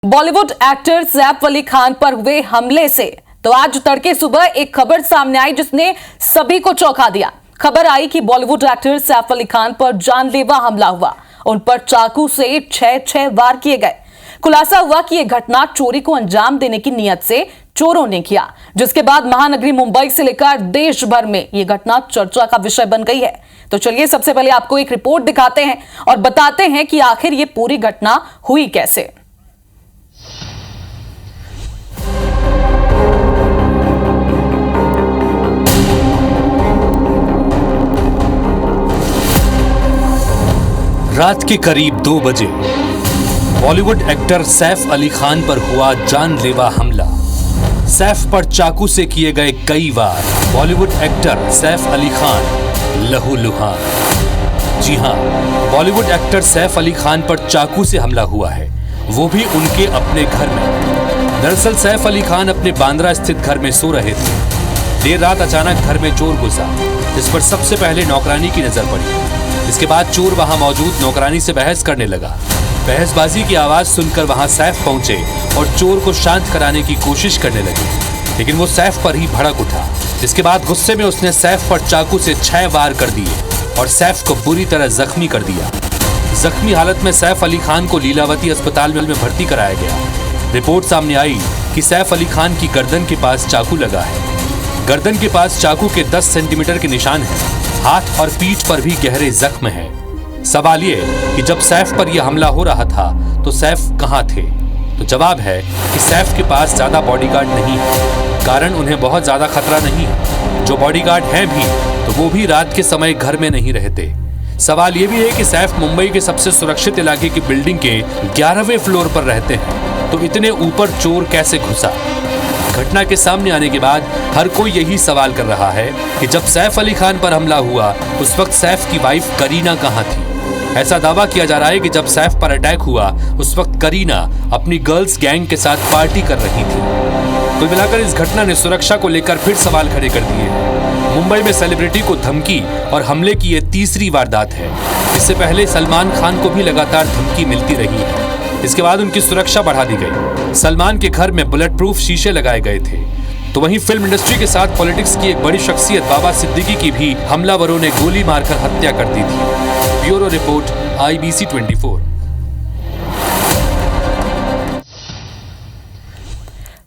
Bollywood actor Saif Ali Khan पर हुए हमले से तो आज तड़के सुबह एक खबर सामने आई जिसने सभी को चौंका दिया। खबर आई कि बॉलीवुड एक्टर सैफ अली खान पर जानलेवा हमला हुआ। उन पर चाकू से छह वार किए गए। खुलासा हुआ कि यह घटना चोरी को अंजाम देने की नीयत से चोरों ने किया, जिसके बाद महानगरी मुंबई से लेकर देश भर में यह घटना चर्चा का विषय बन गई है। तो चलिए सबसे पहले आपको एक रिपोर्ट दिखाते हैं और बताते हैं कि आखिर ये पूरी घटना हुई कैसे। रात के करीब 2 बजे बॉलीवुड एक्टर सैफ अली खान पर हुआ जानलेवा हमला। सैफ पर चाकू से किए गए कई वार। बॉलीवुड एक्टर सैफ अली खान लहूलुहान। जी हां, बॉलीवुड एक्टर सैफ अली खान पर चाकू से हमला हुआ है, वो भी उनके अपने घर में। दरअसल सैफ अली खान अपने बांद्रा स्थित घर में सो रहे थे। देर रात अचानक घर में चोर घुसा, जिस पर सबसे पहले नौकरानी की नजर पड़ी। इसके बाद चोर वहां मौजूद नौकरानी से बहस करने लगा। बहसबाजी की आवाज सुनकर वहां सैफ पहुंचे और चोर को शांत कराने की कोशिश करने लगे, लेकिन वो सैफ पर ही भड़क उठा। इसके बाद गुस्से में उसने सैफ पर चाकू से 6 वार कर दिए और सैफ को बुरी तरह जख्मी कर दिया। जख्मी हालत में सैफ अली खान को लीलावती अस्पताल में भर्ती कराया गया। रिपोर्ट सामने आई कि सैफ अली खान की गर्दन के पास चाकू लगा है। गर्दन के पास चाकू के 10 सेंटीमीटर के निशान हैं। हाथ और पीठ पर भी गहरे जख्म हैं। सवाल ये कि जब सैफ पर यह हमला हो रहा था तो सैफ कहां थे? तो जवाब है कि सैफ के पास ज्यादा बॉडीगार्ड नहीं है, कारण उन्हें बहुत ज्यादा खतरा नहीं है। जो बॉडीगार्ड हैं भी तो वो भी रात के समय घर में नहीं रहते। सवाल ये भी है कि सैफ मुंबई के सबसे सुरक्षित इलाके की बिल्डिंग के 11वें फ्लोर पर रहते हैं, तो इतने ऊपर चोर कैसे घुसा? घटना के सामने आने के बाद हर कोई यही सवाल कर रहा है कि जब सैफ अली खान पर हमला हुआ उस वक्त सैफ की वाइफ करीना कहां थी? ऐसा दावा किया जा रहा है कि जब सैफ पर अटैक हुआ उस वक्त करीना अपनी गर्ल्स गैंग के साथ पार्टी कर रही थी। कुल मिलाकर इस घटना ने सुरक्षा को लेकर फिर सवाल खड़े कर दिए हैं। मुंबई में सेलिब्रिटी को धमकी और हमले की यह तीसरी वारदात है। इससे पहले सलमान खान को भी लगातार धमकी मिलती रही है। इसके बाद उनकी सुरक्षा बढ़ा दी गई। सलमान के घर में बुलेट प्रूफ शीशे लगाए गए थे। तो वहीं फिल्म इंडस्ट्री के साथ पॉलिटिक्स की एक बड़ी शख्सियत बाबा सिद्दीकी की भी हमलावरों ने गोली मारकर हत्या कर दी थी। Bureau report IBC 24।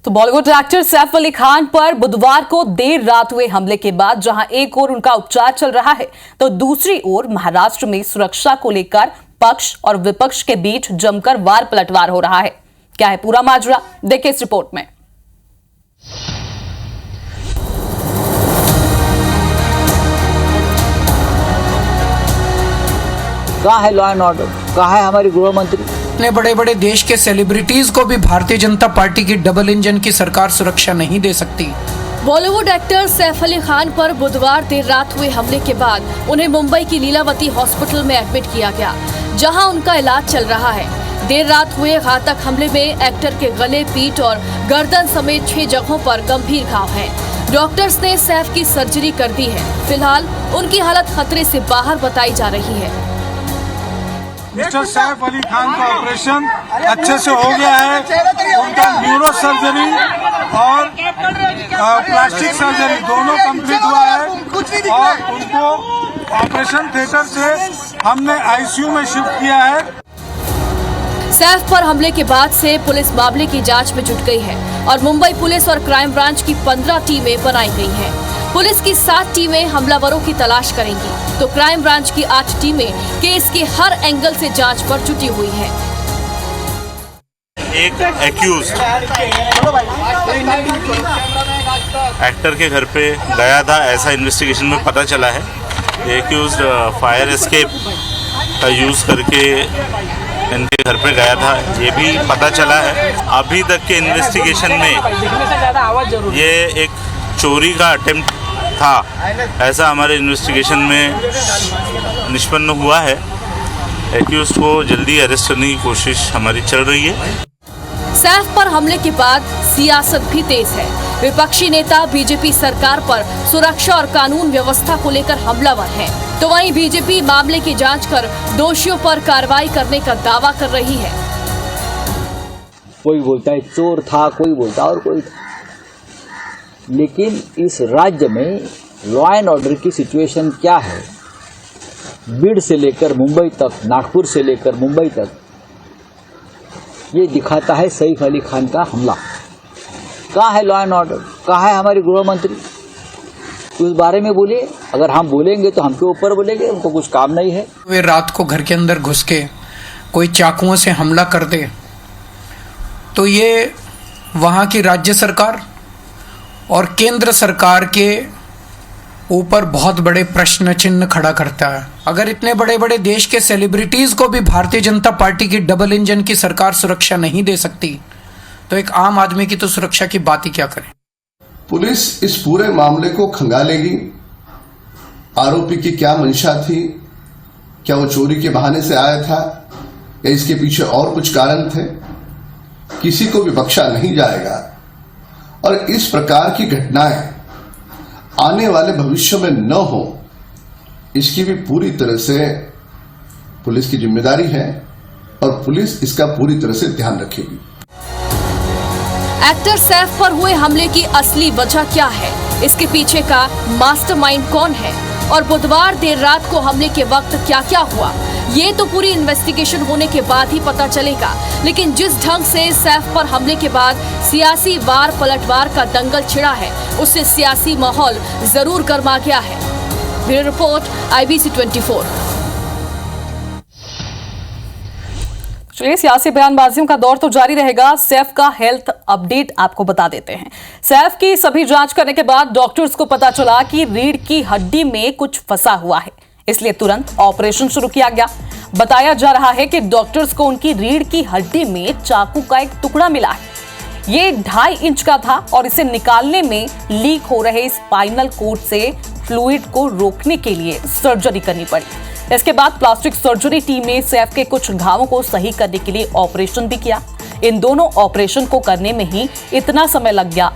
तो बॉलीवुड एक्टर सैफ अली खान पर बुधवार को देर रात हुए हमले के बाद जहां एक ओर उनका उपचार चल रहा है तो दूसरी ओर महाराष्ट्र में सुरक्षा को लेकर पक्ष और विपक्ष के बीच जमकर वार पलटवार हो रहा है। क्या है पूरा माजरा, देखिए इस रिपोर्ट में। कहाँ है लॉ एंड ऑर्डर? कहाँ है हमारी गृह मंत्री? इतने बड़े बड़े देश के सेलिब्रिटीज को भी भारतीय जनता पार्टी की डबल इंजन की सरकार सुरक्षा नहीं दे सकती। बॉलीवुड एक्टर सैफ अली खान पर बुधवार देर रात हुए हमले के बाद उन्हें मुंबई की लीलावती हॉस्पिटल में एडमिट किया गया, जहां उनका इलाज चल रहा है। देर रात हुए घातक हमले में एक्टर के गले, पीठ और गर्दन समेत 6 जगहों पर गंभीर घाव हैं। डॉक्टर्स ने सैफ की सर्जरी कर दी है। फिलहाल उनकी हालत खतरे से बाहर बताई जा रही है। मिस्टर सैफ अली खान का ऑपरेशन अच्छे से हो गया है। उनका न्यूरो सर्जरी और प्लास्टिक सर्जरी दोनों कंप्लीट हुआ है और उनको ऑपरेशन थिएटर से हमने ICU में शिफ्ट किया है। सैफ पर हमले के बाद से पुलिस मामले की जांच में जुट गई है और मुंबई पुलिस और क्राइम ब्रांच की 15 टीमें बनाई गई हैं। पुलिस की 7 टीमें हमलावरों की तलाश करेंगी, तो क्राइम ब्रांच की 8 टीमें केस के हर एंगल से जांच पर जुटी हुई हैं। एक एक्यूज एक्टर के घर पे गया था, ऐसा इन्वेस्टिगेशन में पता चला है। एक्यूज फायर एस्केप का यूज करके इनके घर पे गया था, ये भी पता चला है। अभी तक के इन्वेस्टिगेशन में ये एक चोरी का अटेम्प्ट था, ऐसा हमारे इन्वेस्टिगेशन में निष्पन्न हुआ है। एक्यूज को जल्दी अरेस्ट करने की कोशिश हमारी चल रही है। सैफ पर हमले के बाद सियासत भी तेज है। विपक्षी नेता बीजेपी सरकार पर सुरक्षा और कानून व्यवस्था को लेकर हमलावर हैं, तो वहीं बीजेपी मामले की जांच कर दोषियों पर कार्रवाई करने का दावा कर रही है। कोई बोलता है चोर था, कोई बोलता है और कोई था। लेकिन इस राज्य में लॉ एंड ऑर्डर की सिचुएशन क्या है, बीड़ से लेकर मुंबई तक, नागपुर से लेकर मुंबई तक, ये दिखाता है सैफ अली खान का हमला। कहाँ है लॉ एंड ऑर्डर, कहाँ है हमारे गृह मंत्री? उस बारे में बोलिए। अगर हम बोलेंगे तो हमके ऊपर बोलेंगे, उनको कुछ काम नहीं है। वे रात को घर के अंदर घुस के कोई चाकुओं से हमला कर दे तो ये वहाँ की राज्य सरकार और केंद्र सरकार के ऊपर बहुत बड़े प्रश्न चिन्ह खड़ा करता है। अगर इतने बड़े बड़े देश के सेलिब्रिटीज को भी भारतीय जनता पार्टी की डबल इंजन की सरकार सुरक्षा नहीं दे सकती तो एक आम आदमी की तो सुरक्षा की बात ही क्या करे। पुलिस इस पूरे मामले को खंगालेगी। आरोपी की क्या मंशा थी, क्या वो चोरी के बहाने से आया था या इसके पीछे और कुछ कारण थे, किसी को भी बख्शा नहीं जाएगा। और इस प्रकार की घटनाएं आने वाले भविष्य में न हो, इसकी भी पूरी तरह से पुलिस की जिम्मेदारी है और पुलिस इसका पूरी तरह से ध्यान रखेगी। एक्टर सैफ पर हुए हमले की असली वजह क्या है, इसके पीछे का मास्टरमाइंड कौन है और बुधवार देर रात को हमले के वक्त क्या क्या हुआ, ये तो पूरी इन्वेस्टिगेशन होने के बाद ही पता चलेगा। लेकिन जिस ढंग से सैफ पर हमले के बाद सियासी वार पलटवार का दंगल छिड़ा है, उससे सियासी माहौल जरूर गर्मा गया है। Bureau report, IBC 24। चलिए, सियासी बयानबाजियों का दौर तो जारी रहेगा। सैफ का हेल्थ अपडेट आपको बता देते हैं। सैफ की सभी जांच करने के बाद डॉक्टर्स को पता चला कि रीढ़ की हड्डी में कुछ फंसा हुआ है, इसलिए तुरंत ऑपरेशन शुरू किया गया। बताया जा रहा है कि डॉक्टर्स को उनकी रीढ़ की हड्डी में चाकू का एक टुकड़ा मिला है। ये 2.5 इंच का था और इसे निकालने में लीक हो रहे स्पाइनल कोड से फ्लूइड को रोकने के लिए सर्जरी करनी पड़ी। इसके बाद प्लास्टिक सर्जरी टीम ने सैफ के कुछ घावों को सही करने के लिए ऑपरेशन भी किया। इन दोनों ऑपरेशन को करने में ही इतना समय लग गया।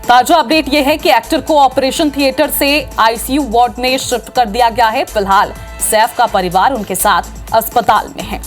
ताजा अपडेट यह है कि एक्टर को ऑपरेशन थिएटर से ICU वार्ड में शिफ्ट कर दिया गया है। फिलहाल सैफ का परिवार उनके साथ अस्पताल में है।